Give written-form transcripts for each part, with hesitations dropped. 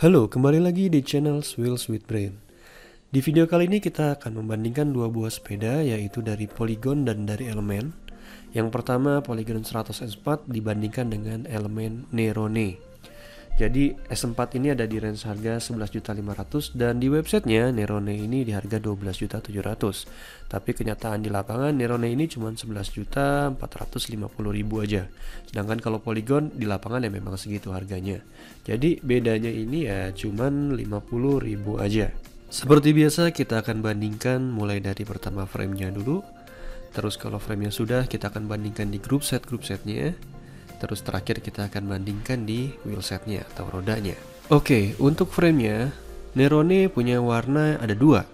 Halo, kembali lagi di channel Wheels with Brain. Di video kali ini kita akan membandingkan dua buah sepeda, yaitu dari Polygon dan dari Elemen. Yang pertama Polygon 100 S4 dibandingkan dengan Elemen Nerone. Jadi S4 ini ada di range harga 11.500.000 dan di websitenya Nerone ini di harga 12.700.000. Tapi kenyataan di lapangan Nerone ini cuma 11.450.000 aja. Sedangkan kalau Polygon di lapangan ya memang segitu harganya. Jadi bedanya ini ya cuman 50.000 aja. Seperti biasa kita akan bandingkan mulai dari pertama framenya dulu. Terus kalau framenya sudah kita akan bandingkan di grup setnya. Terus terakhir kita akan bandingkan di wheelsetnya atau rodanya. Oke, untuk framenya Nerone punya warna ada dua.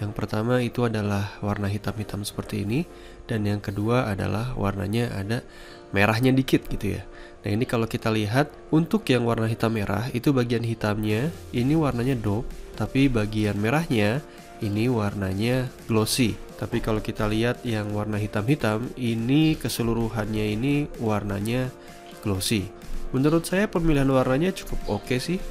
Yang pertama itu adalah warna hitam-hitam seperti ini. Dan yang kedua adalah warnanya ada merahnya dikit gitu ya. Nah ini kalau kita lihat untuk yang warna hitam merah itu bagian hitamnya ini warnanya dope. Tapi bagian merahnya ini warnanya glossy. Tapi kalau kita lihat yang warna hitam-hitam ini keseluruhannya ini warnanya glossy. Menurut saya pemilihan warnanya cukup oke sih.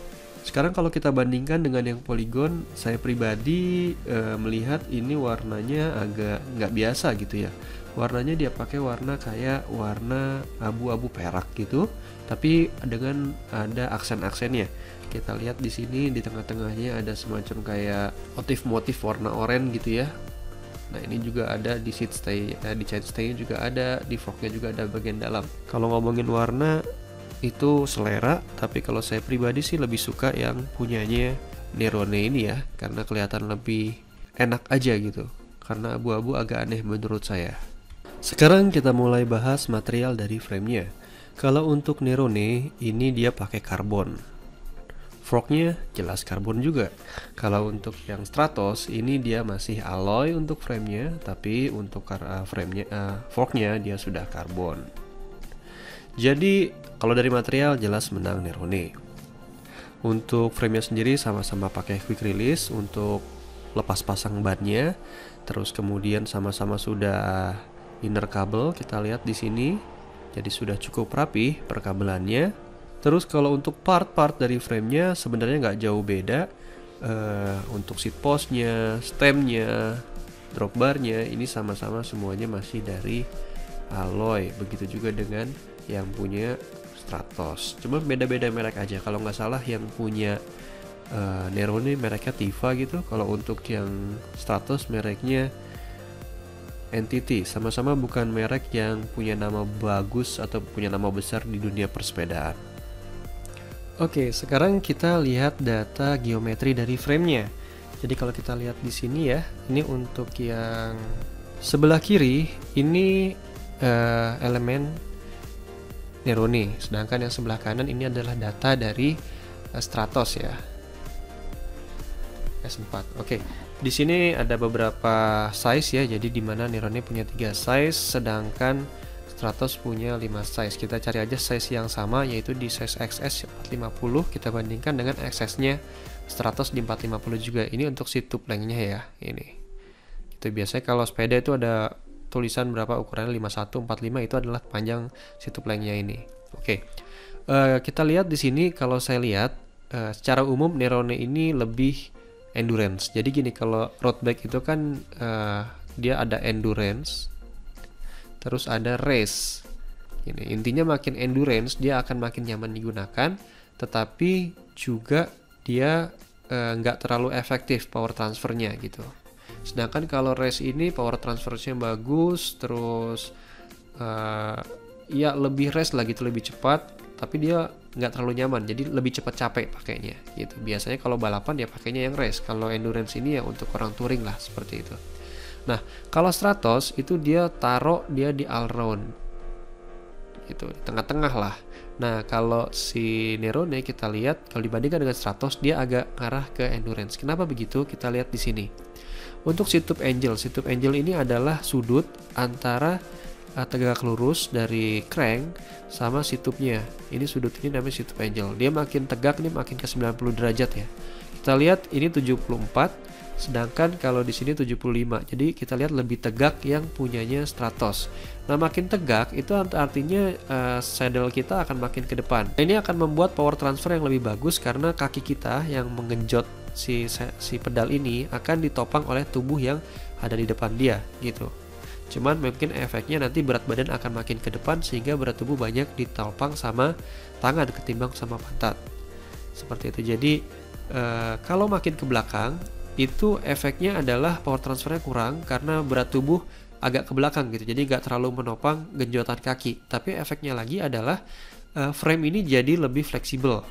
Sekarang kalau kita bandingkan dengan yang Polygon, saya pribadi melihat ini warnanya agak nggak biasa gitu ya. Warnanya dia pakai warna kayak warna abu-abu perak gitu, tapi dengan ada aksen-aksennya. Kita lihat di sini di tengah-tengahnya ada semacam kayak motif-motif warna oranye gitu ya. Nah ini juga ada di seat stay, di side stay juga ada, di forknya juga ada bagian dalam. Kalau ngomongin warna itu selera, tapi kalau saya pribadi sih lebih suka yang punyanya Nerone ini ya, karena kelihatan lebih enak aja gitu. Karena abu-abu agak aneh menurut saya. Sekarang kita mulai bahas material dari framenya. Kalau untuk Nerone ini dia pakai karbon. Forknya jelas karbon juga. Kalau untuk yang Stratos ini dia masih alloy untuk framenya, tapi untuk forknya dia sudah karbon. Jadi kalau dari material jelas menang Nerone. Untuk framenya sendiri sama-sama pakai quick release untuk lepas pasang bannya. Terus kemudian sama-sama sudah inner kabel kita lihat di sini. Jadi sudah cukup rapi perkabelannya. Terus kalau untuk part-part dari framenya sebenarnya nggak jauh beda. Untuk seat postnya, stemnya, drop barnya ini sama-sama semuanya masih dari alloy. Begitu juga dengan yang punya Stratos. Cuma beda-beda merek aja. Kalau nggak salah yang punya Nerone mereknya Tiva gitu. Kalau untuk yang Stratos mereknya Entity. Sama-sama bukan merek yang punya nama bagus atau punya nama besar di dunia persepedaan. Oke, sekarang kita lihat data geometri dari framenya. Jadi kalau kita lihat di sini ya, ini untuk yang sebelah kiri ini elemen Nerone, sedangkan yang sebelah kanan ini adalah data dari Stratos ya, S4. Oke, di sini ada beberapa size ya, jadi dimana Nerone punya 3 size, sedangkan Stratos punya 5 size. Kita cari aja size yang sama, yaitu di size XS 450. Kita bandingkan dengan XS-nya Stratos di 450 juga. Ini untuk seat tube length-nya ya. Ini. Itu biasanya kalau sepeda itu ada tulisan berapa ukurannya 51, 45 itu adalah panjang seat tube length-nya ini. Oke. Kita lihat di sini kalau saya lihat secara umum Nerone ini lebih endurance. Jadi gini, kalau road bike itu kan dia ada endurance, terus ada race. Ini intinya makin endurance dia akan makin nyaman digunakan, tetapi juga dia nggak terlalu efektif power transfernya gitu. Sedangkan kalau race ini power transfernya bagus, terus ya lebih race lah gitu, lebih cepat, tapi dia nggak terlalu nyaman, jadi lebih cepat capek pakainya gitu. Biasanya kalau balapan ya pakainya yang race, kalau endurance ini ya untuk orang touring lah seperti itu. Nah, kalau Stratos itu dia taruh dia di all round gitu, di tengah-tengah lah. Nah, kalau si Nerone kita lihat kalau dibandingkan dengan Stratos dia agak ngarah ke endurance. Kenapa begitu? Kita lihat di sini. Untuk seat tube angel ini adalah sudut antara tegak lurus dari crank sama seat tube-nya. Ini sudut ini namanya seat tube angel. Dia makin tegak, ini makin ke 90 derajat ya. Kita lihat ini 74, sedangkan kalau di sini 75. Jadi kita lihat lebih tegak yang punyanya Stratos. Nah, makin tegak itu artinya saddle kita akan makin ke depan. Ini akan membuat power transfer yang lebih bagus karena kaki kita yang menggenjot si pedal ini akan ditopang oleh tubuh yang ada di depan dia gitu. Cuman mungkin efeknya nanti berat badan akan makin ke depan sehingga berat tubuh banyak ditopang sama tangan ketimbang sama pantat. Seperti itu. Jadi kalau makin ke belakang itu efeknya adalah power transfernya kurang karena berat tubuh agak ke belakang gitu. Jadi nggak terlalu menopang genjotan kaki. Tapi efeknya lagi adalah frame ini jadi lebih fleksibel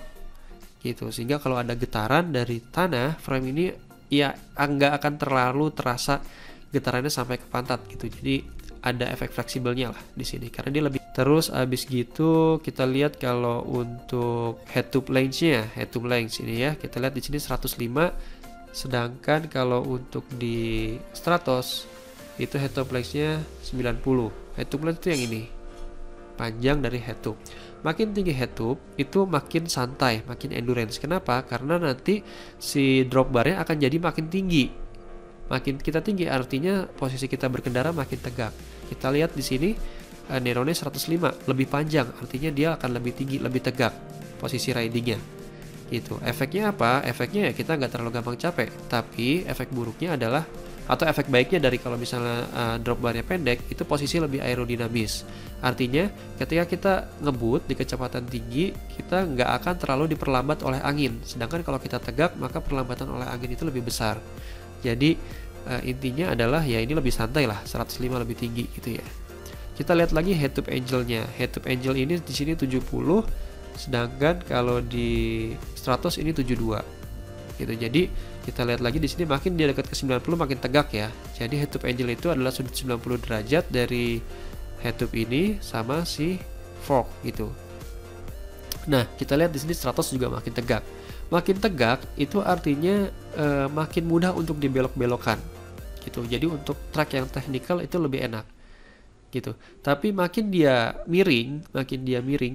gitu. Sehingga kalau ada getaran dari tanah, frame ini ya nggak akan terlalu terasa getarannya sampai ke pantat gitu. Jadi ada efek fleksibelnya lah di sini karena dia lebih. Terus abis gitu kita lihat kalau untuk head tube length-nya, head tube length ini ya, kita lihat di sini 105, sedangkan kalau untuk di Stratos itu head tube length-nya 90. Head tube length itu yang ini, panjang dari head tube. Makin tinggi head tube itu makin santai, makin endurance. Kenapa? Karena nanti si drop barnya akan jadi makin tinggi. Makin kita tinggi artinya posisi kita berkendara makin tegak. Kita lihat di sini Nerone 105 lebih panjang, artinya dia akan lebih tinggi, lebih tegak posisi ridingnya. Gitu. Efeknya apa? Efeknya ya kita nggak terlalu gampang capek. Tapi efek buruknya adalah, atau efek baiknya dari kalau misalnya drop barnya pendek, itu posisi lebih aerodinamis. Artinya ketika kita ngebut di kecepatan tinggi, kita nggak akan terlalu diperlambat oleh angin. Sedangkan kalau kita tegak, maka perlambatan oleh angin itu lebih besar. Jadi intinya adalah ya ini lebih santai lah, 105 lebih tinggi gitu ya. Kita lihat lagi head tube angle-nya. Head tube angle ini di sini 70, sedangkan kalau di Stratos ini 72. Gitu. Jadi kita lihat lagi di sini makin dia dekat ke 90 makin tegak ya. Jadi head tube angle itu adalah sudut 90 derajat dari head tube ini sama si fork gitu. Nah, kita lihat di sini Stratos juga makin tegak. Makin tegak itu artinya makin mudah untuk dibelok-belokkan gitu. Jadi untuk track yang technical itu lebih enak gitu. Tapi makin dia miring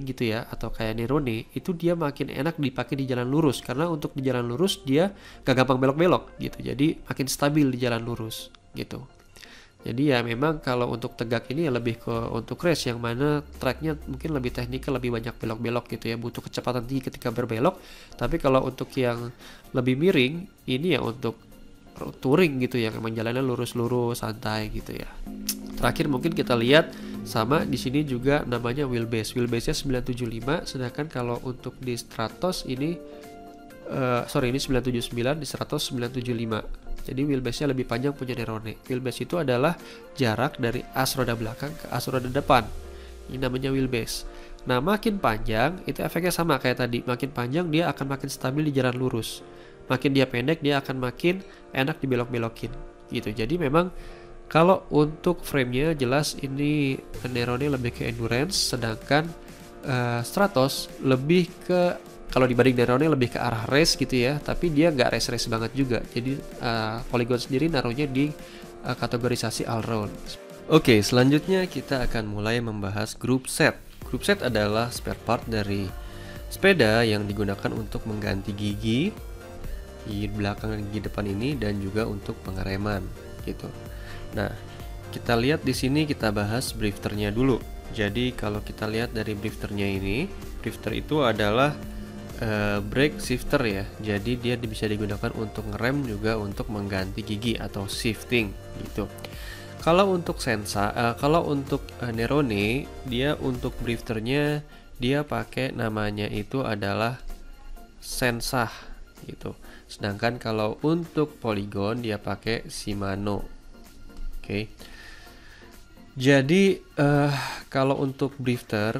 gitu ya, atau kayak Nerone itu dia makin enak dipakai di jalan lurus karena untuk di jalan lurus dia gak gampang belok-belok gitu. Jadi makin stabil di jalan lurus gitu. Jadi ya memang kalau untuk tegak ini ya lebih ke untuk race yang mana tracknya mungkin lebih teknikal, lebih banyak belok-belok gitu ya, butuh kecepatan tinggi ketika berbelok. Tapi kalau untuk yang lebih miring ini ya untuk touring gitu ya, memang jalannya lurus-lurus santai gitu ya. Terakhir mungkin kita lihat sama di sini juga namanya wheelbase. Wheelbase-nya 975, sedangkan kalau untuk di Stratos ini ini 979, di Stratos 975. Jadi wheelbase-nya lebih panjang punya Nerone. Wheelbase itu adalah jarak dari as roda belakang ke as roda depan. Ini namanya wheelbase. Nah, makin panjang itu efeknya sama kayak tadi. Makin panjang dia akan makin stabil di jalan lurus. Makin dia pendek dia akan makin enak dibelok-belokin. Gitu. Jadi memang kalau untuk frame-nya jelas ini Nerone lebih ke endurance, sedangkan Stratos lebih ke, kalau dibanding Nerone lebih ke arah race gitu ya, tapi dia nggak race banget juga. Jadi Polygon sendiri naruhnya di kategorisasi all-round. Oke, selanjutnya kita akan mulai membahas group set. Group set adalah spare part dari sepeda yang digunakan untuk mengganti gigi belakang dan gigi depan ini, dan juga untuk pengereman gitu. Nah, kita lihat di sini kita bahas drifternya dulu. Jadi kalau kita lihat dari drifternya ini, drifter itu adalah brake shifter ya. Jadi dia bisa digunakan untuk ngerem juga untuk mengganti gigi atau shifting gitu. Kalau untuk Nerone, dia untuk drifternya dia pakai namanya itu adalah Sensah gitu. Sedangkan kalau untuk Polygon dia pakai Shimano. Oke. Jadi kalau untuk drifter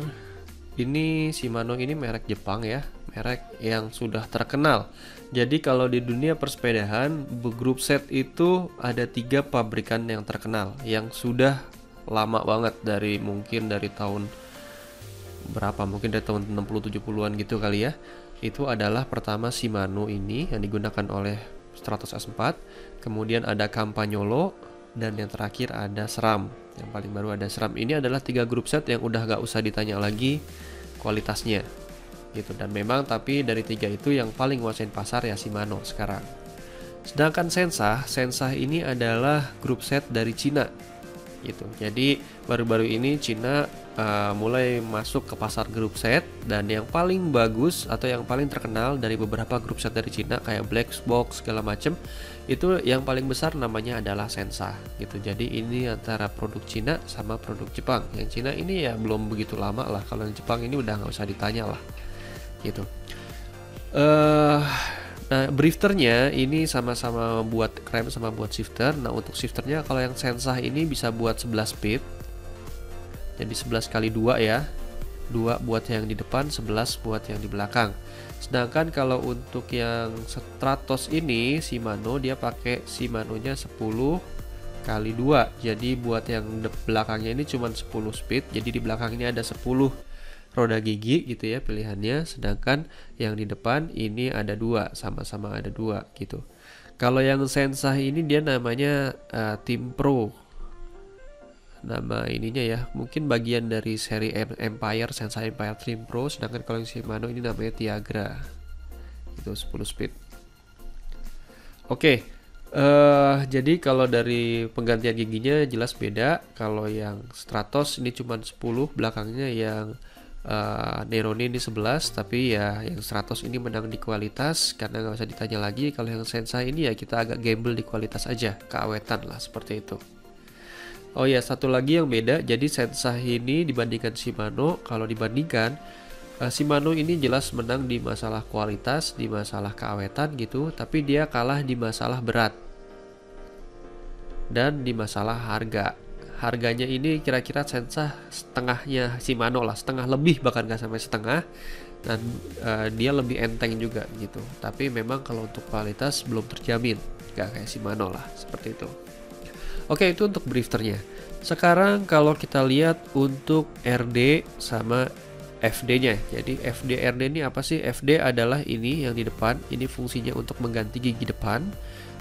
ini Shimano ini merek Jepang ya, merek yang sudah terkenal. Jadi kalau di dunia persepedahan, group set itu ada 3 pabrikan yang terkenal yang sudah lama banget, mungkin dari tahun berapa, mungkin dari tahun 60-70an gitu kali ya. Itu adalah pertama Shimano ini yang digunakan oleh Stratos S4, kemudian ada Campagnolo, dan yang terakhir ada SRAM. Yang paling baru ada SRAM. Ini adalah 3 group set yang udah gak usah ditanya lagi kualitasnya gitu. Dan memang tapi dari 3 itu yang paling nguasain pasar ya Shimano sekarang Sedangkan Sensah ini adalah grup set dari Cina gitu. Jadi baru-baru ini Cina mulai masuk ke pasar grup set, dan yang paling bagus atau yang paling terkenal dari beberapa grup set dari Cina kayak Black Box segala macem, itu yang paling besar namanya adalah Sensah gitu. Jadi ini antara produk Cina sama produk Jepang. Yang Cina ini ya belum begitu lama lah, kalau yang Jepang ini udah nggak usah ditanya lah gitu. Nah, drifternya ini sama-sama buat rem sama buat shifter. Nah, untuk shifternya kalau yang Sensah ini bisa buat 11 speed. Jadi 11 kali 2 ya. 2 buat yang di depan, 11 buat yang di belakang. Sedangkan kalau untuk yang Stratos ini Shimano, dia pakai Shimano-nya 10 kali 2. Jadi buat yang belakangnya ini cuma 10 speed. Jadi di belakang ini ada 10 roda gigi gitu ya pilihannya. Sedangkan yang di depan ini ada 2, sama-sama ada 2 gitu. Kalau yang Sensah ini dia namanya Team Pro. Nama ininya ya, mungkin bagian dari seri Empire, Sensah Empire Team Pro. Sedangkan kalau yang Shimano ini namanya Tiagra. Itu 10 speed. Oke. Jadi kalau dari penggantian giginya jelas beda. Kalau yang Stratos ini cuma 10, belakangnya yang Nerone ini 11, tapi ya yang Stratos ini menang di kualitas karena nggak usah ditanya lagi. Kalau yang Sensah ini ya kita agak gamble di kualitas aja, keawetan lah seperti itu. Oh ya, satu lagi yang beda, jadi Sensah ini dibandingkan Shimano, kalau dibandingkan Shimano ini jelas menang di masalah kualitas, di masalah keawetan gitu, tapi dia kalah di masalah berat dan di masalah harga. Harganya ini kira-kira Sensah setengahnya Shimano lah, setengah lebih bahkan nggak sampai setengah, dan dia lebih enteng juga gitu. Tapi memang kalau untuk kualitas belum terjamin, nggak kayak Shimano lah, seperti itu. Oke, itu untuk drifternya. Sekarang kalau kita lihat untuk RD sama FD-nya. Jadi FD RD ini apa sih? FD adalah ini yang di depan, ini fungsinya untuk mengganti gigi depan.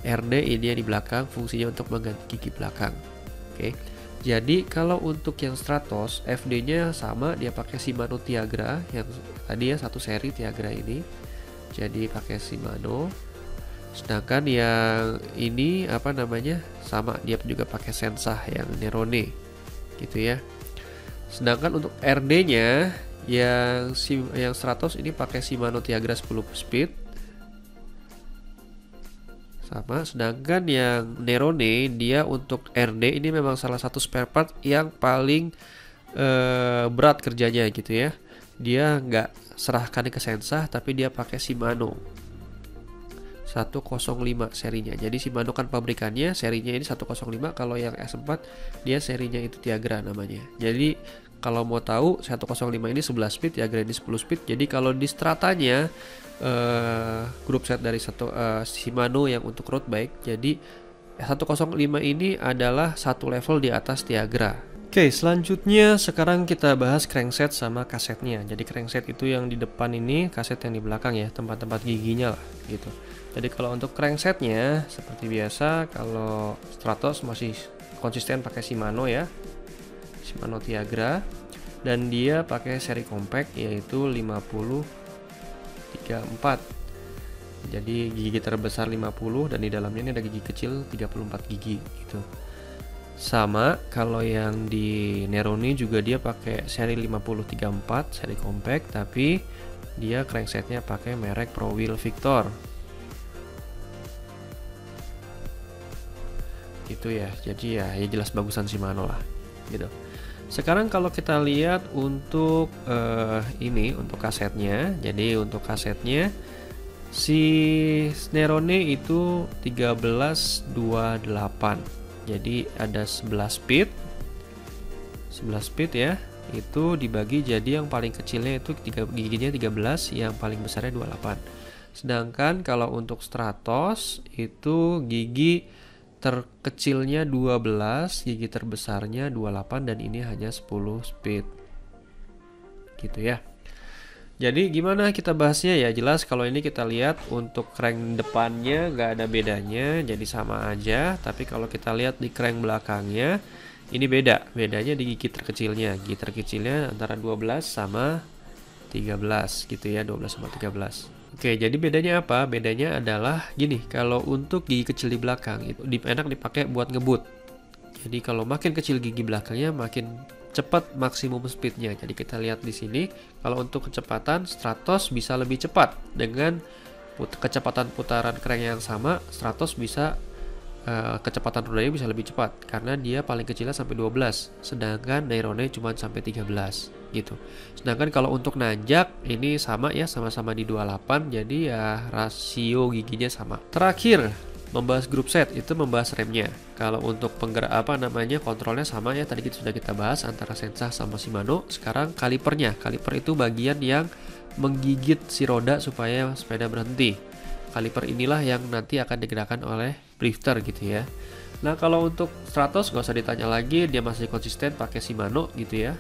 RD ini yang di belakang, fungsinya untuk mengganti gigi belakang. Oke. Jadi kalau untuk yang Stratos, FD-nya sama, dia pakai Shimano Tiagra yang tadi ya, satu seri Tiagra ini. Jadi pakai Shimano. Sedangkan yang ini apa namanya, sama, dia juga pakai Sensah yang Nerone gitu ya. Sedangkan untuk RD-nya yang Stratos ini pakai Shimano Tiagra 10 speed sama. Sedangkan yang Nerone dia untuk RD ini memang salah satu spare part yang paling berat kerjanya gitu ya. Dia nggak serahkan ke Sensah, tapi dia pakai Shimano 105 serinya. Jadi Shimano kan pabrikannya, serinya ini 105. Kalau yang S4 dia serinya itu Tiagra namanya. Jadi kalau mau tahu 105 ini 11 speed, Tiagra ini 10 speed. Jadi kalau di stratanya grup set dari Shimano yang untuk road bike, jadi 105 ini adalah satu level di atas Tiagra. Oke, selanjutnya sekarang kita bahas crankset sama kasetnya. Jadi crankset itu yang di depan ini, kaset yang di belakang ya, tempat-tempat giginya lah gitu. Jadi kalau untuk cranksetnya seperti biasa, kalau Stratos masih konsisten pakai Shimano ya, Shimano Tiagra, dan dia pakai seri compact yaitu 50-34. Jadi gigi terbesar 50 dan di dalamnya ini ada gigi kecil 34 gigi gitu. Sama kalau yang di Nerone juga dia pakai seri 50-34 seri compact, tapi dia cranksetnya pakai merek Pro Wheel Victor gitu ya. Jadi ya jelas bagusan Shimano lah gitu. Sekarang kalau kita lihat untuk ini untuk kasetnya. Jadi untuk kasetnya si Nerone itu 1328. Jadi ada 11 speed ya, itu dibagi jadi yang paling kecilnya itu giginya 13, yang paling besarnya 28. Sedangkan kalau untuk Stratos itu gigi terkecilnya 12, gigi terbesarnya 28, dan ini hanya 10 speed gitu ya. Jadi gimana kita bahasnya ya, jelas kalau ini kita lihat untuk crank depannya nggak ada bedanya, jadi sama aja. Tapi kalau kita lihat di crank belakangnya ini bedanya di gigi terkecilnya. Gigi terkecilnya antara 12 sama 13 gitu ya, 12 sama 13 Oke, jadi bedanya apa? Bedanya adalah gini, kalau untuk gigi kecil di belakang itu enak dipakai buat ngebut. Jadi kalau makin kecil gigi belakangnya makin cepat maksimum speednya. Jadi kita lihat di sini, kalau untuk kecepatan Stratos bisa lebih cepat dengan kecepatan putaran crank yang sama. Stratos bisa kecepatan rodanya bisa lebih cepat karena dia paling kecilnya sampai 12, sedangkan Neurone cuma sampai 13 gitu. Sedangkan kalau untuk nanjak ini sama ya, sama-sama di 28, jadi ya rasio giginya sama. Terakhir membahas grup set itu membahas remnya. Kalau untuk penggerak kontrolnya sama ya, tadi sudah kita bahas antara Sensah sama Shimano. Sekarang kalipernya, kaliper itu bagian yang menggigit si roda supaya sepeda berhenti. Kaliper inilah yang nanti akan digerakkan oleh drifter gitu ya. Nah kalau untuk Stratos nggak usah ditanya lagi, dia masih konsisten pakai Shimano gitu ya.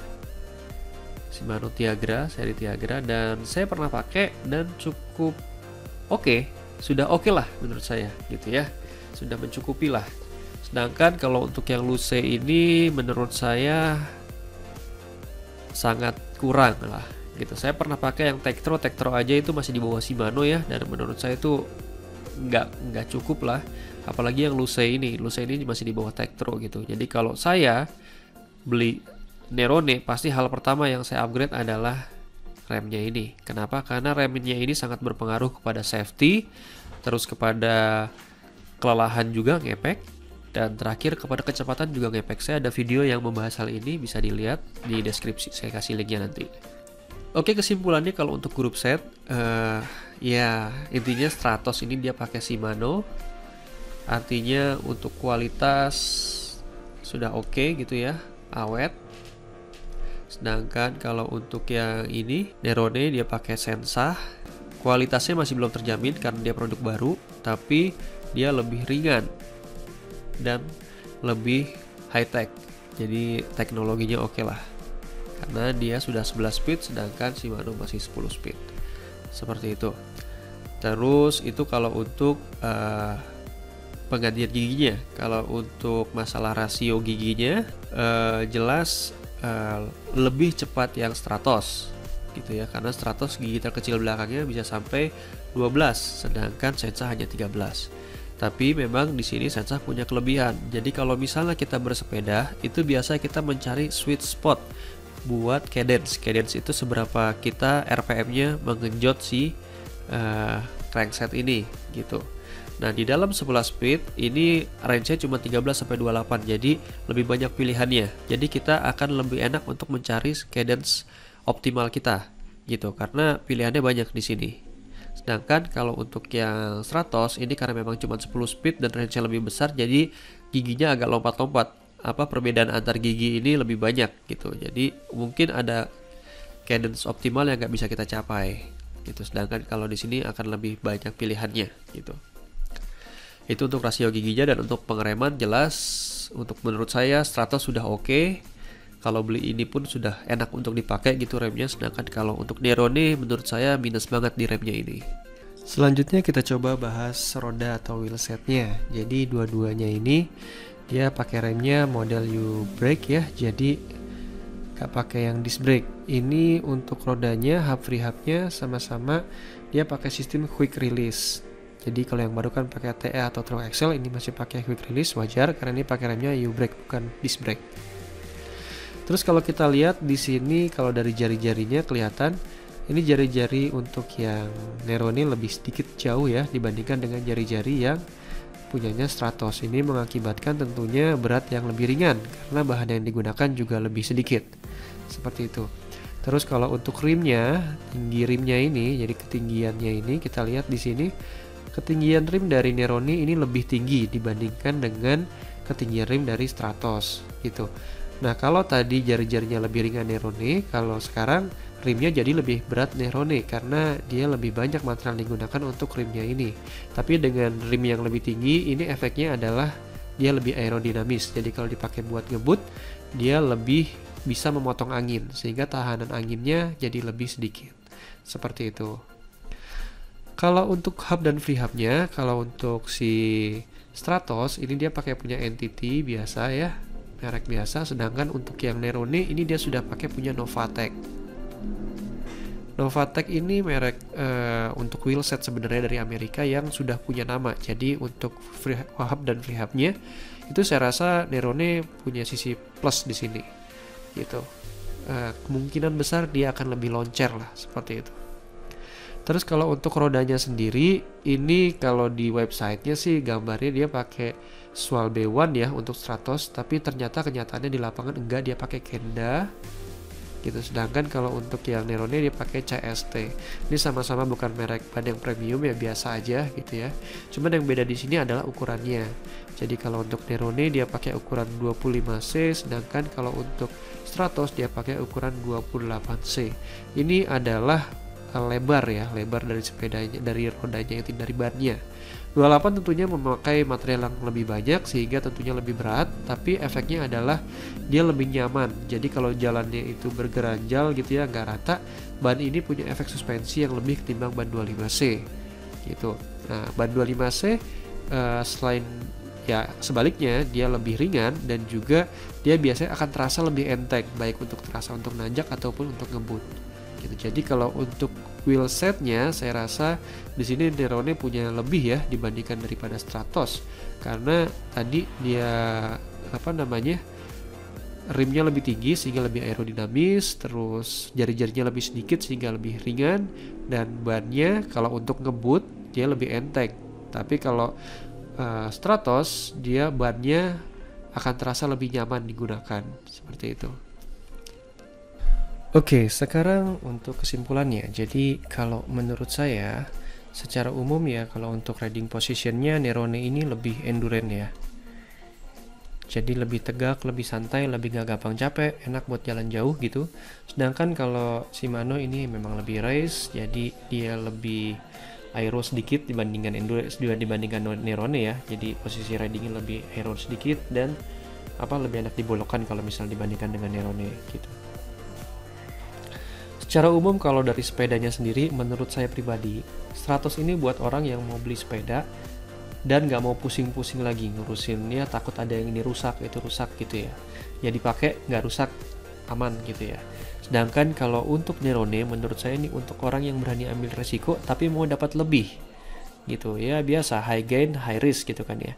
Shimano Tiagra, seri Tiagra, dan saya pernah pakai dan cukup oke. Sudah oke lah menurut saya gitu ya. Sudah mencukupi lah. Sedangkan kalau untuk yang Luce ini menurut saya sangat kurang lah gitu. Saya pernah pakai yang Tektro aja itu masih di bawah Shimano ya, dan menurut saya itu nggak cukup lah. Apalagi yang Luce ini masih di bawah Tektro gitu. Jadi kalau saya beli Nerone, pasti hal pertama yang saya upgrade adalah remnya ini. Kenapa? Karena remnya ini sangat berpengaruh kepada safety, terus kepada kelelahan juga ngepek, dan terakhir kepada kecepatan juga ngepek. Saya ada video yang membahas hal ini, bisa dilihat di deskripsi, saya kasih linknya nanti. Oke, kesimpulannya kalau untuk grup set, ya intinya Stratos ini dia pakai Shimano, artinya untuk kualitas sudah oke gitu ya, awet. Sedangkan kalau untuk yang ini Nerone dia pakai Sensah, kualitasnya masih belum terjamin karena dia produk baru, tapi dia lebih ringan dan lebih high tech, jadi teknologinya oke lah. Karena dia sudah 11 speed sedangkan Shimano masih 10 speed. Seperti itu. Terus itu kalau untuk penggantian giginya. Kalau untuk masalah rasio giginya jelas lebih cepat yang Stratos gitu ya, karena Stratos gigi terkecil belakangnya bisa sampai 12 sedangkan Sensah hanya 13. Tapi memang di sini Sensah punya kelebihan. Jadi kalau misalnya kita bersepeda itu biasa kita mencari sweet spot buat cadence itu seberapa kita RPM-nya mengenjot si crankset ini gitu. Nah di dalam 11 speed ini range-nya cuma 13-28, jadi lebih banyak pilihannya. Jadi kita akan lebih enak untuk mencari cadence optimal kita gitu, karena pilihannya banyak di sini. Sedangkan kalau untuk yang Stratos ini karena memang cuma 10 speed dan range-nya lebih besar, jadi giginya agak lompat-lompat. Perbedaan antar gigi ini lebih banyak gitu. Jadi mungkin ada cadence optimal yang nggak bisa kita capai gitu. Sedangkan kalau di sini akan lebih banyak pilihannya gitu. Itu untuk rasio giginya. Dan untuk pengereman jelas untuk menurut saya Stratos sudah oke. Kalau beli ini pun sudah enak untuk dipakai gitu remnya. Sedangkan kalau untuk Nerone menurut saya minus banget di remnya ini. Selanjutnya kita coba bahas roda atau wheelsetnya. Jadi dua-duanya ini dia pakai remnya model U-brake ya, jadi gak pakai yang disc brake. Ini untuk rodanya, hub free hubnya sama-sama dia pakai sistem quick release. Jadi kalau yang baru kan pakai TE atau True Axle, ini masih pakai quick release, wajar karena ini pakai remnya U-brake bukan disc brake. Terus kalau kita lihat di sini, kalau dari jari-jarinya kelihatan ini jari-jari untuk yang Nerone lebih sedikit jauh ya dibandingkan dengan jari-jari yang punyanya Stratos. Ini mengakibatkan tentunya berat yang lebih ringan karena bahan yang digunakan juga lebih sedikit. Seperti itu. Terus kalau untuk rimnya, tinggi rimnya ini, jadi ketinggiannya ini kita lihat di sini, ketinggian rim dari Nerone ini lebih tinggi dibandingkan dengan ketinggian rim dari Stratos gitu. Nah, kalau tadi jari-jarinya lebih ringan Nerone, kalau sekarang rimnya jadi lebih berat Nerone karena dia lebih banyak material digunakan untuk rimnya ini. Tapi dengan rim yang lebih tinggi, ini efeknya adalah dia lebih aerodinamis. Jadi kalau dipakai buat ngebut, dia lebih bisa memotong angin sehingga tahanan anginnya jadi lebih sedikit. Seperti itu. Kalau untuk hub dan free hubnya, kalau untuk si Stratos ini dia pakai punya Entity biasa ya, merek biasa. Sedangkan untuk yang Nerone ini dia sudah pakai punya Novatec. Novatec ini merek untuk wheelset sebenarnya dari Amerika yang sudah punya nama. Jadi untuk free hub dan free hubnya itu saya rasa Nerone punya sisi plus di sini, gitu. Kemungkinan besar dia akan lebih loncer lah, seperti itu. Terus kalau untuk rodanya sendiri, ini kalau di websitenya sih gambarnya dia pakai Swal B1 ya untuk Stratos, tapi ternyata kenyataannya di lapangan enggak, dia pakai Kenda gitu. Sedangkan kalau untuk yang Nerone dia pakai CST. Ini sama-sama bukan merek ban yang premium ya, biasa aja gitu ya. Cuman yang beda di sini adalah ukurannya. Jadi kalau untuk Nerone dia pakai ukuran 25C, sedangkan kalau untuk Stratos dia pakai ukuran 28C. Ini adalah lebar ya, lebar dari sepedanya, dari rodanya itu, dari bannya. 28 tentunya memakai material yang lebih banyak sehingga tentunya lebih berat, tapi efeknya adalah dia lebih nyaman. Jadi kalau jalannya itu bergeranjal gitu ya, nggak rata, ban ini punya efek suspensi yang lebih ketimbang ban 25C gitu. Nah, ban 25C selain ya sebaliknya dia lebih ringan dan juga dia biasanya akan terasa lebih enteng, baik untuk terasa untuk nanjak ataupun untuk ngebut. Gitu. Jadi kalau untuk wheelsetnya saya rasa di sini Nerone punya lebih ya dibandingkan daripada Stratos, karena tadi dia rimnya lebih tinggi sehingga lebih aerodinamis, terus jari-jarinya lebih sedikit sehingga lebih ringan, dan bannya kalau untuk ngebut dia lebih enteng. Tapi kalau Stratos dia bannya akan terasa lebih nyaman digunakan, seperti itu. Oke, sekarang untuk kesimpulannya. Jadi kalau menurut saya, secara umum ya, kalau untuk riding positionnya Nerone ini lebih endurance ya. Jadi lebih tegak, lebih santai, lebih gak gampang capek, enak buat jalan jauh gitu. Sedangkan kalau Shimano ini memang lebih race, jadi dia lebih aero sedikit dibandingkan endurance, dibandingkan Nerone ya. Jadi posisi ridingnya lebih aero sedikit dan lebih enak dibolokkan kalau misalnya dibandingkan dengan Nerone gitu. Secara umum kalau dari sepedanya sendiri, menurut saya pribadi, Stratos ini buat orang yang mau beli sepeda dan gak mau pusing-pusing lagi ngurusinnya, takut ada yang ini rusak, itu rusak gitu ya. Ya dipakai gak rusak, aman gitu ya. Sedangkan kalau untuk Nerone, menurut saya ini untuk orang yang berani ambil resiko tapi mau dapat lebih gitu ya. Biasa high gain, high risk gitu kan ya.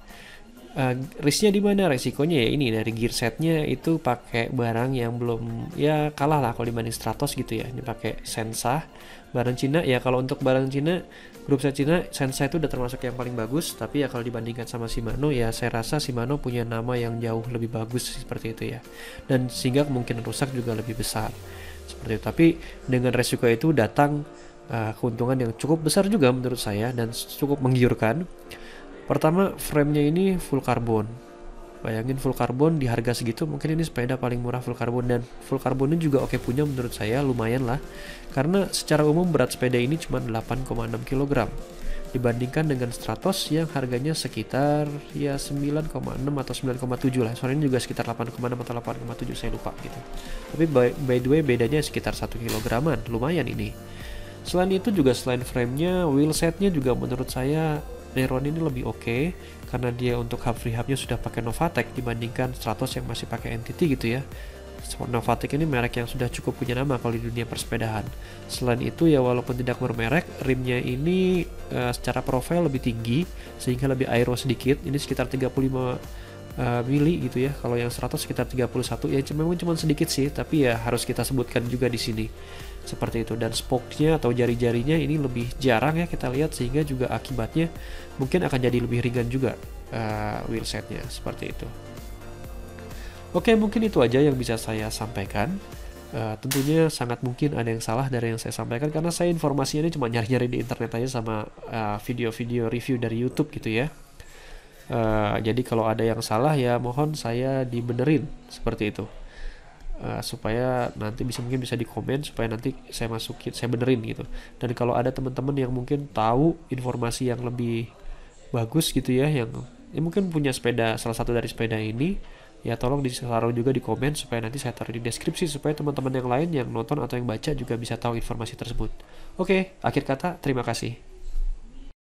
Risknya di mana? Resikonya ya ini dari gear setnya itu pakai barang yang belum ya kalah lah kalau dibanding Stratos gitu ya. Ini pakai Sensa barang Cina ya. Kalau untuk barang Cina, grup set Cina, Sensa itu udah termasuk yang paling bagus. Tapi ya kalau dibandingkan sama Shimano ya saya rasa Shimano punya nama yang jauh lebih bagus seperti itu ya. Dan sehingga kemungkinan rusak juga lebih besar seperti itu. Tapi dengan resiko itu datang keuntungan yang cukup besar juga menurut saya dan cukup menggiurkan. Pertama, framenya ini full karbon. Bayangin full karbon di harga segitu, mungkin ini sepeda paling murah full karbon, dan full karbonnya juga oke punya menurut saya, lumayan lah. Karena secara umum berat sepeda ini cuma 8,6 kg dibandingkan dengan Stratos yang harganya sekitar ya 9,6 atau 9,7 lah. Soalnya ini juga sekitar 8,6 atau 8,7, saya lupa gitu. Tapi by the way bedanya sekitar 1 kg-an, lumayan ini. Selain itu juga selain framenya, wheelsetnya juga menurut saya Nerone ini lebih oke karena dia untuk hub free hubnya sudah pakai Novatec dibandingkan Stratos yang masih pakai NTT gitu ya. Novatec ini merek yang sudah cukup punya nama kalau di dunia persepedaan. Selain itu ya walaupun tidak bermerek, rimnya ini secara profil lebih tinggi sehingga lebih aero sedikit. Ini sekitar 35 mili gitu ya. Kalau yang Stratos sekitar 31 ya, memang cuma sedikit sih, tapi ya harus kita sebutkan juga di sini. Seperti itu. Dan spokesnya atau jari-jarinya ini lebih jarang ya kita lihat, sehingga juga akibatnya mungkin akan jadi lebih ringan juga wheelsetnya, seperti itu. Oke, mungkin itu aja yang bisa saya sampaikan. Tentunya sangat mungkin ada yang salah dari yang saya sampaikan karena saya informasinya ini cuma nyari-nyari di internet aja sama video-video review dari YouTube gitu ya. Jadi kalau ada yang salah ya mohon saya dibenerin seperti itu. Supaya nanti mungkin bisa di komen supaya nanti saya benerin gitu. Dan kalau ada teman-teman yang mungkin tahu informasi yang lebih bagus gitu ya, yang mungkin punya sepeda, salah satu dari sepeda ini, ya tolong ditaruh juga di komen supaya nanti saya taruh di deskripsi supaya teman-teman yang lain yang nonton atau yang baca juga bisa tahu informasi tersebut. Oke, akhir kata terima kasih.